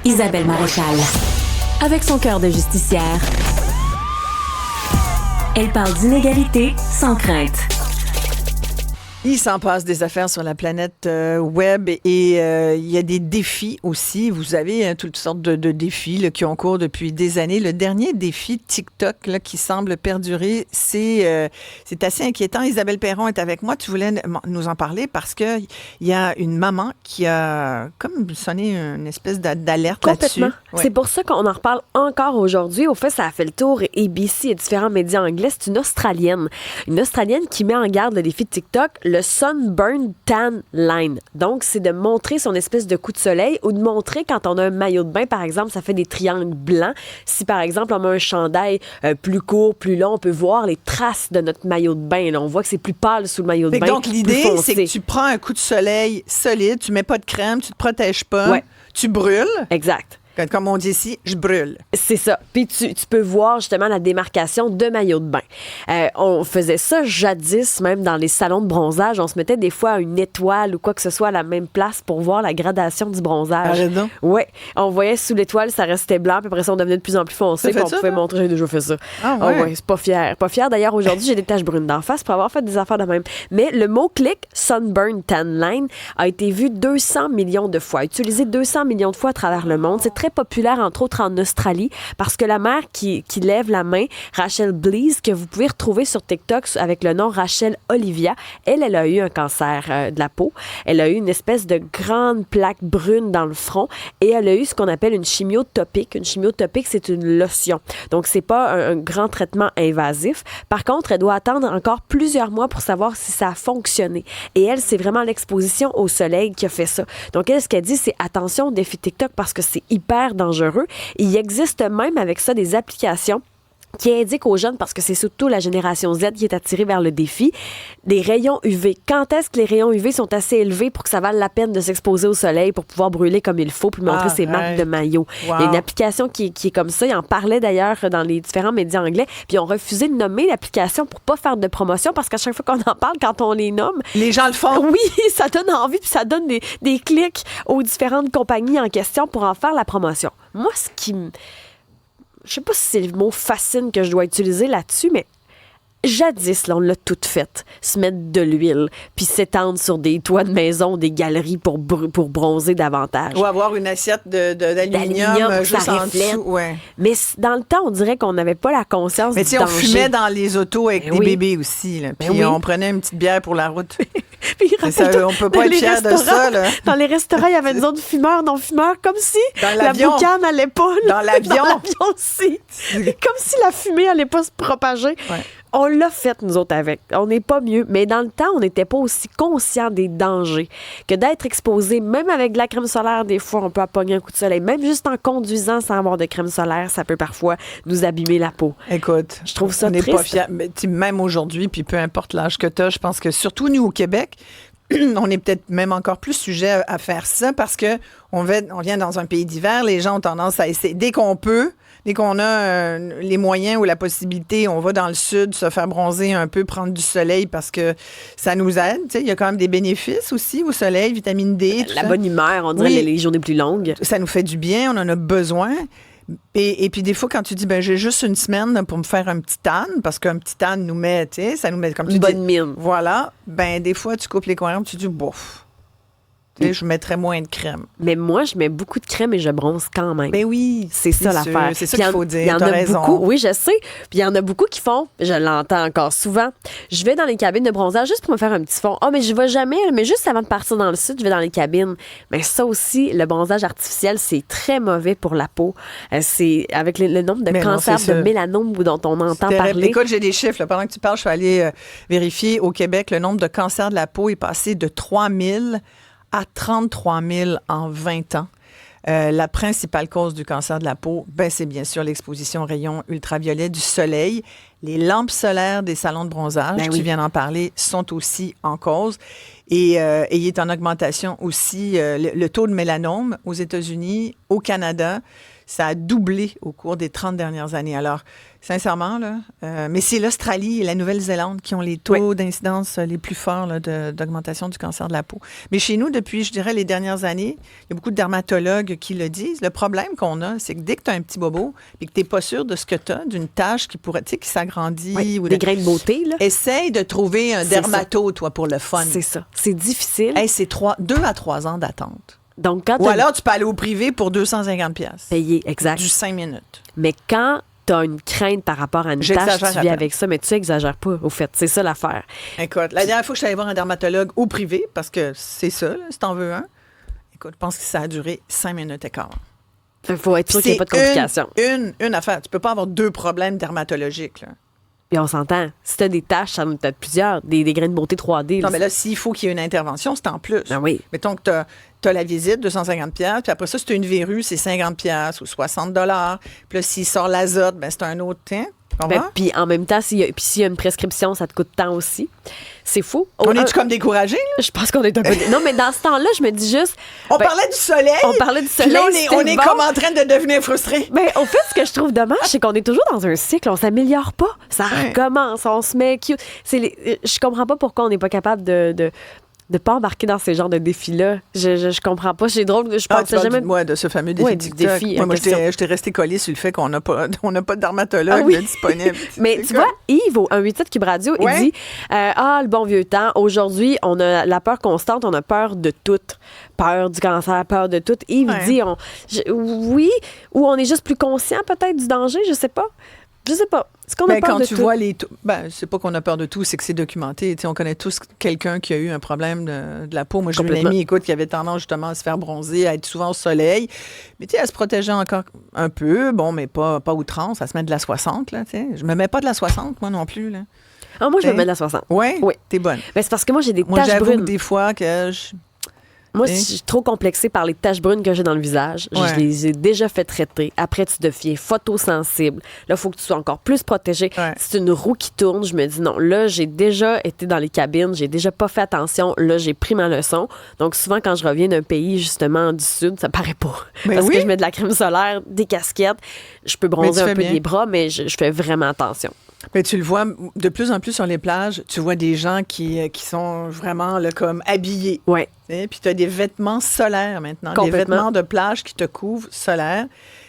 Isabelle Maréchal. Avec son cœur de justicière, elle parle d'inégalité sans crainte. Il s'en passe des affaires sur la planète web et il y a des défis aussi. Vous avez toutes sortes de défis là, qui ont cours depuis des années. Le dernier défi TikTok là, qui semble perdurer, c'est assez inquiétant. Isabelle Perron est avec moi. Tu voulais nous en parler parce que il y a une maman qui a comme sonné une espèce d'alerte là-dessus. Complètement. Ouais. C'est pour ça qu'on en reparle encore aujourd'hui. Au fait, ça a fait le tour ABC et différents médias anglais. C'est une Australienne. Une Australienne qui met en garde le défi de TikTok, le Sunburn Tan Line. Donc, c'est de montrer son espèce de coup de soleil ou de montrer quand on a un maillot de bain, par exemple, ça fait des triangles blancs. Si, par exemple, on met un chandail plus court, plus long, on peut voir les traces de notre maillot de bain. Là. On voit que c'est plus pâle sous le maillot de bain. Donc, l'idée, c'est que tu prends un coup de soleil solide, tu mets pas de crème, tu te protèges pas, ouais. Tu brûles. Exact. Comme on dit ici, je brûle. C'est ça. Puis tu peux voir justement la démarcation de maillot de bain. On faisait ça jadis, même dans les salons de bronzage. On se mettait des fois une étoile ou quoi que ce soit à la même place pour voir la gradation du bronzage. Arrête donc. Oui. On voyait sous l'étoile, ça restait blanc, puis après ça, on devenait de plus en plus foncé, puis on pouvait montrer, j'ai déjà fait ça. Ah ouais? Ouais, c'est pas fier. Pas fier. D'ailleurs, aujourd'hui, j'ai des taches brunes d'en face pour avoir fait des affaires de même. Mais le mot-clic Sunburn Tan Line a été vu 200 millions de fois, utilisé 200 millions de fois à travers le monde. C'est très populaire, entre autres en Australie, parce que la mère qui lève la main, Rachel Blease, que vous pouvez retrouver sur TikTok avec le nom Rachel Olivia, elle a eu un cancer de la peau. Elle a eu une espèce de grande plaque brune dans le front et elle a eu ce qu'on appelle une chimiotopique. Une chimiotopique, c'est une lotion. Donc, c'est pas un grand traitement invasif. Par contre, elle doit attendre encore plusieurs mois pour savoir si ça a fonctionné. Et elle, c'est vraiment l'exposition au soleil qui a fait ça. Donc, elle, ce qu'elle dit, c'est attention au défi TikTok parce que c'est hyper dangereux. Il existe même avec ça des applications qui indiquent aux jeunes, parce que c'est surtout la génération Z qui est attirée vers le défi, des rayons UV. Quand est-ce que les rayons UV sont assez élevés pour que ça vale la peine de s'exposer au soleil pour pouvoir brûler comme il faut puis montrer ses marques de maillot? Wow. Il y a une application qui est comme ça. Ils en parlaient d'ailleurs dans les différents médias anglais, puis ils ont refusé de nommer l'application pour pas faire de promotion parce qu'à chaque fois qu'on en parle, quand on les nomme... Les gens le font. Oui, ça donne envie puis ça donne des clics aux différentes compagnies en question pour en faire la promotion. Moi, ce qui me... Je sais pas si c'est le mot fascine que je dois utiliser là-dessus, mais jadis, là, on l'a tout fait. Se mettre de l'huile, puis s'étendre sur des toits de maison, des galeries pour bronzer davantage. Ou avoir une assiette d'aluminium juste en dessous. Ouais. Mais dans le temps, on dirait qu'on n'avait pas la conscience du danger. Mais tu sais, on fumait dans les autos avec des bébés aussi. Là. Puis on prenait une petite bière pour la route. Puis, ça, on peut pas être fier de ça. Là. Dans les restaurants, il y avait une zone fumeurs, non-fumeurs, comme si la boucane n'allait pas. Dans l'avion. Dans l'avion aussi. Comme si la fumée n'allait pas se propager. Ouais. On l'a fait, nous autres, avec. On n'est pas mieux. Mais dans le temps, on n'était pas aussi conscients des dangers que d'être exposé, même avec de la crème solaire, des fois, on peut pogner un coup de soleil. Même juste en conduisant sans avoir de crème solaire, ça peut parfois nous abîmer la peau. Écoute, je trouve ça on n'est triste. pas fiers. Mais même aujourd'hui, puis peu importe l'âge que tu as, je pense que surtout nous, au Québec, on est peut-être même encore plus sujet à faire ça parce que on vient dans un pays d'hiver, les gens ont tendance à essayer. Dès qu'on peut, dès qu'on a les moyens ou la possibilité, on va dans le sud se faire bronzer un peu, prendre du soleil parce que ça nous aide. Tu sais, il y a quand même des bénéfices aussi au soleil, vitamine D, tout la ça. Bonne humeur, on dirait les journées plus longues. Ça nous fait du bien, on en a besoin. Et puis des fois, quand tu dis, j'ai juste une semaine pour me faire un petit tan, parce qu'un petit tan nous met, tu sais, ça nous met comme tu une dis. Bonne mine. Voilà. Des fois, tu coupes les coins, tu dis, bouf. Je mettrais moins de crème. Mais moi, je mets beaucoup de crème et je bronze quand même. Ben oui. C'est ça l'affaire. C'est ça qu'il faut dire. Il y en T'as a raison. beaucoup. Oui, je sais. Puis il y en a beaucoup qui font, je l'entends encore souvent, je vais dans les cabines de bronzage juste pour me faire un petit fond. Mais je vais jamais, mais juste avant de partir dans le sud, je vais dans les cabines. Mais ça aussi, le bronzage artificiel, c'est très mauvais pour la peau. C'est avec le nombre de cancers de mélanome dont on entend parler. Écoute, j'ai des chiffres. Là. Pendant que tu parles, je suis allée vérifier au Québec, le nombre de cancers de la peau est passé de 3 000 à 33 000 en 20 ans. La principale cause du cancer de la peau, c'est bien sûr l'exposition aux rayons ultraviolets du soleil. Les lampes solaires des salons de bronzage, tu viens d'en parler, sont aussi en cause. Et il est en augmentation aussi le taux de mélanome aux États-Unis, au Canada. Ça a doublé au cours des 30 dernières années. Alors, sincèrement, là, mais c'est l'Australie et la Nouvelle-Zélande qui ont les taux d'incidence les plus forts là, d'augmentation du cancer de la peau. Mais chez nous, depuis, je dirais, les dernières années, il y a beaucoup de dermatologues qui le disent. Le problème qu'on a, c'est que dès que tu as un petit bobo et que tu n'es pas sûr de ce que tu as, d'une tache qui pourrait, tu sais, qui s'agrandit. Ou des grains de beauté, là. Essaye de trouver un dermato, toi, pour le fun. C'est ça. C'est difficile. Hey, c'est 2 à 3 ans d'attente. Donc, quand Ou alors, tu peux aller au privé pour 250$. Payer, exact. Du 5 minutes. Mais quand tu as une crainte par rapport à une tâche, tu vis avec ça, mais tu exagères pas, au fait. C'est ça l'affaire. Écoute, la dernière fois que je suis allée voir un dermatologue au privé, parce que c'est ça, là, si t'en veux un, écoute, je pense que ça a duré 5 minutes et quart. Il faut être sûr qu'il n'y ait pas de complications. Une affaire. Tu peux pas avoir 2 problèmes dermatologiques, là. Et on s'entend. Si tu as des tâches, ça en a peut-être plusieurs. Des grains de beauté 3D. Non, mais là, s'il faut qu'il y ait une intervention, c'est en plus. Ah oui. Mettons que tu as la visite, 250$, puis après ça, si tu as une verrue, c'est 50$ ou 60$. Puis là, s'il sort l'azote, ben c'est un autre temps. Puis en même temps, s'il y a une prescription, ça te coûte tant aussi. C'est fou. On est-tu comme découragés, là? Je pense qu'on est un peu... Non, mais dans ce temps-là, je me dis juste... On parlait du soleil. On parlait du soleil. Puis là, on est comme en train de devenir frustrés. Ben, au fait, ce que je trouve dommage, c'est qu'on est toujours dans un cycle. On s'améliore pas. Ça recommence. On se met cute. Je comprends pas pourquoi on n'est pas capable de pas embarquer dans ces genres de défis-là. Je comprends pas. C'est drôle. Je pensais jamais... Moi, de ce fameux défi TikTok. Moi, j'étais restée collée sur le fait qu'on n'a pas de dermatologue disponible. Mais tu vois, Yves, au 187 Cube Radio, il dit le bon vieux temps. Aujourd'hui, on a la peur constante. On a peur de tout. Peur du cancer, peur de tout. Yves dit oui, ou on est juste plus conscient peut-être du danger. Je sais pas. Je sais pas. Est-ce qu'on a peur de tout? Quand tu vois c'est pas qu'on a peur de tout, c'est que c'est documenté. T'sais, on connaît tous quelqu'un qui a eu un problème de la peau. Moi, j'ai une amie, écoute, qui avait tendance justement à se faire bronzer, à être souvent au soleil. Mais tu sais, elle se protégeait encore un peu. Bon, mais pas outrance. Elle se met de la 60, là, tu sais. Je me mets pas de la 60, moi non plus, là. Ah, moi, je me mets de la 60. Oui? T'es bonne. Mais c'est parce que moi, j'ai des taches brunes. Moi, j'avoue des fois que Moi, je suis trop complexée par les taches brunes que j'ai dans le visage. Je les ai déjà fait traiter. Après, tu deviens photosensible. Là, il faut que tu sois encore plus protégée. C'est une roue qui tourne. Je me dis non. Là, j'ai déjà été dans les cabines. J'ai déjà pas fait attention. Là, j'ai pris ma leçon. Donc, souvent, quand je reviens d'un pays, justement, du Sud, ça paraît pas. Parce que je mets de la crème solaire, des casquettes. Je peux bronzer un peu les bras, mais je fais vraiment attention. Mais tu le vois de plus en plus sur les plages, tu vois des gens qui sont vraiment là, comme habillés. Oui. Puis tu as des vêtements solaires maintenant, des vêtements de plage qui te couvrent solaires.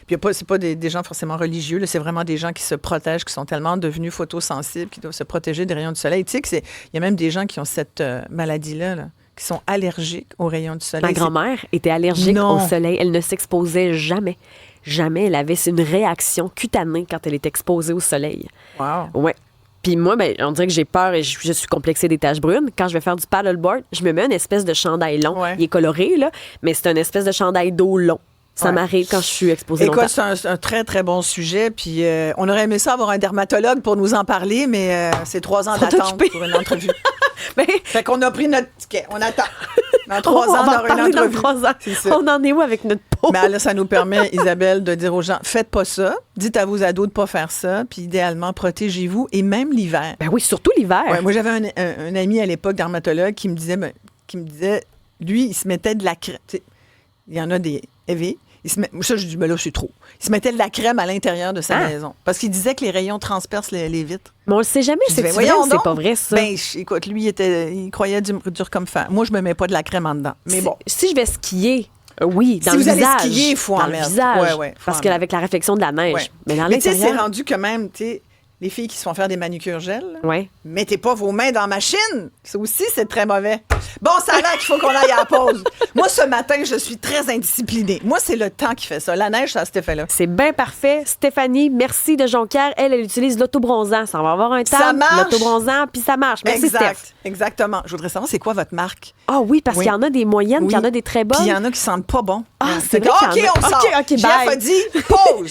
Puis c'est pas des gens forcément religieux, là, c'est vraiment des gens qui se protègent, qui sont tellement devenus photosensibles, qui doivent se protéger des rayons du soleil. Tu sais qu'il y a même des gens qui ont cette maladie-là, qui sont allergiques aux rayons du soleil. Ma grand-mère était allergique au soleil. Elle ne s'exposait jamais. Jamais. Elle avait une réaction cutanée quand elle est exposée au soleil. Wow. Ouais. Puis moi, on dirait que j'ai peur et je suis complexée des taches brunes. Quand je vais faire du paddleboard, je me mets une espèce de chandail long. Il est coloré, là, mais c'est une espèce de chandail d'eau long. Ça m'arrive quand je suis exposée longtemps. Écoute, c'est un très, très bon sujet. Puis on aurait aimé ça avoir un dermatologue pour nous en parler, mais c'est 3 ans d'attente pour une entrevue. Fait qu'on a pris notre ticket. On attend. Dans 3 ans, on aura une entrevue. Dans 3 ans. On en est où avec notre peau? Mais là, ça nous permet, Isabelle, de dire aux gens, faites pas ça. Dites à vos ados de pas faire ça. Puis idéalement, protégez-vous. Et même l'hiver. Ben oui, surtout l'hiver. Ouais, moi, j'avais un ami à l'époque, dermatologue, qui me disait, lui, il se mettait de la crème. Il y en a des heavy. Ça, je dis, mais là, c'est trop. Il se mettait de la crème à l'intérieur de sa maison. Parce qu'il disait que les rayons transpercent les vitres. Mais on le sait jamais, c'est vrai ou c'est pas vrai, ça? Ben, écoute, lui, il croyait dur comme fer. Moi, je me mets pas de la crème en dedans. Mais bon. Si je vais skier, oui, dans le visage. Si vous allez skier, il faut en mettre. Visage, parce qu'avec la réflexion de la neige. Ouais. Mais dans l'intérieur... tu sais, c'est rendu que même, tu sais, les filles qui se font faire des manucures gel, mettez pas vos mains dans la machine. Ça aussi, c'est très mauvais. Bon, ça a l'air qu'il faut qu'on aille à la pause. Moi, ce matin, je suis très indisciplinée. Moi, c'est le temps qui fait ça. La neige, ça a cet effet-là. C'est bien parfait. Stéphanie, merci de Jonquière. Elle utilise l'autobronzant. Ça va avoir un temps. Ça marche. L'autobronzant, puis ça marche. Merci, Steph. Exactement. Je voudrais savoir, c'est quoi votre marque? Ah oui, parce qu'il y en a des moyennes, puis il y en a des très bonnes. Puis il y en a qui sentent pas bon. Ah, c'est vrai. OK, on sort. OK, bye. Jeff a dit, pause.